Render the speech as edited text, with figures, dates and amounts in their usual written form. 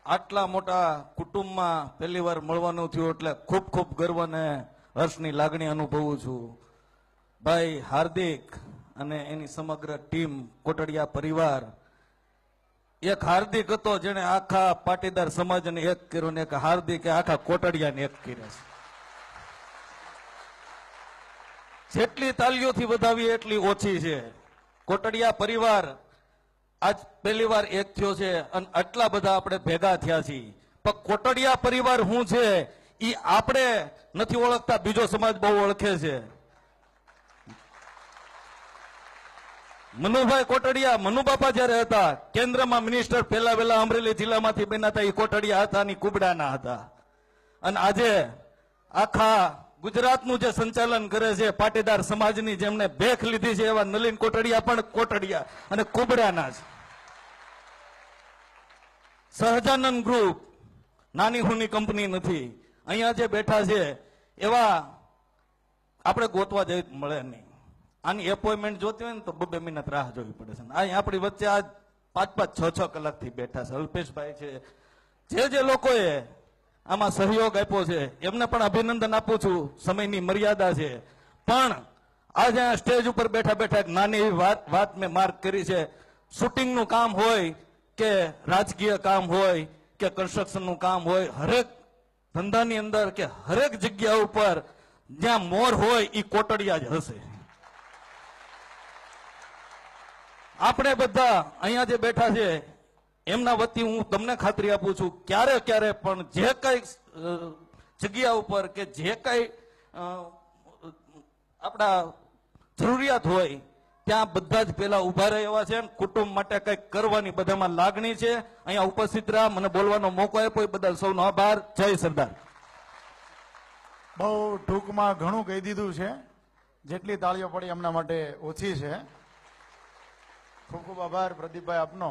આટલા મોટા કુટુંબમાં પહેલી વાર મળવાનું થયું એટલે ખૂબ ખૂબ ગર્વ અને હર્ષની લાગણી અનુભવું છું. ભાઈ હાર્દિક અને એની સમગ્ર ટીમ, કોટડિયા પરિવાર. એક હાર્દિક હતો જેને આખા પાટીદાર સમાજને એક કર્યો ને એક હાર્દિકે આખા કોટડિયાને એક કર્યા છે. જેટલી તાલીઓથી વધાવી એટલી ઓછી છે. કોટડિયા પરિવાર આજ પહેલી વાર એક થયો છે અને આટલા બધા આપણે ભેગા થયા છીએ. પણ કોટડિયા પરિવાર શું છે એ આપણે નથી ઓળખતા, બીજો સમાજ બહુ ઓળખે છે. મનુભાઈ કોટડિયા, મનુબાપા જયારે હતા કેન્દ્રમાં મિનિસ્ટર, પહેલા વહેલા અમરેલી જિલ્લામાંથી બન્યા હતા, એ કોટડિયા હતા અને કુબડાના હતા. અને આજે આખા ગુજરાતનું જે સંચાલન કરે છે પાટીદાર સમાજની જેમને ભેખ લીધી છે એવા નલિન કોટડિયા પણ કોટડિયા અને કુબડાના છે. સહજાનંદ ગ્રુપ નાની હુની કંપની નથી. અહીંયા જે બેઠા છે એવા આપણે ગોતવા જઈ મળે નહીં. આની એપોઇન્ટમેન્ટ જોતી હોય ને તો 2 મિનિટ રાહ જોવી પડે છે. અહીં આપણી વચ્ચે આજ 5-5, 6-6 કલાકથી બેઠા છે. અલ્પેશભાઈ છે, જે લોકોએ આમાં સહયોગ આપ્યો છે એમને પણ અભિનંદન આપું છું. સમયની મર્યાદા છે, પણ આજે સ્ટેજ ઉપર બેઠા બેઠા એક નાની એવી વાત મેં માર્ક કરી છે. શૂટિંગનું કામ હોય કે રાજકીય કામ હોય કે કન્સ્ટ્રક્શનનું કામ હોય, હરેક ધંધાની અંદર કે હરેક જગ્યા ઉપર જ્યાં મોર હોય એ કોટડિયા જ હશે. આપણે બધા અહીંયા જે બેઠા છે એમના વતી હું તમને ખાતરી આપું છું, ક્યારે ક્યારે પણ જે કઈ જગ્યા ઉપર કે જે કઈ આપણા જરૂરિયાત હોય ત્યાં બધા જ પેલા ઉભા રહે એવા છે. કુટુંબ માટે કંઈક કરવાની બધામાં લાગણી છે. અહીંયા ઉપસ્થિત રહ્યા, મને બોલવાનો મોકો આપ્યો એ બદલ સૌનો આભાર. જય સરદાર. બહુ ટૂંકમાં ઘણું કહી દીધું છે. જેટલી તાળીઓ પડી એમના માટે ઓછી છે. ખૂબ ખૂબ આભાર પ્રદીપભાઈ આપનો.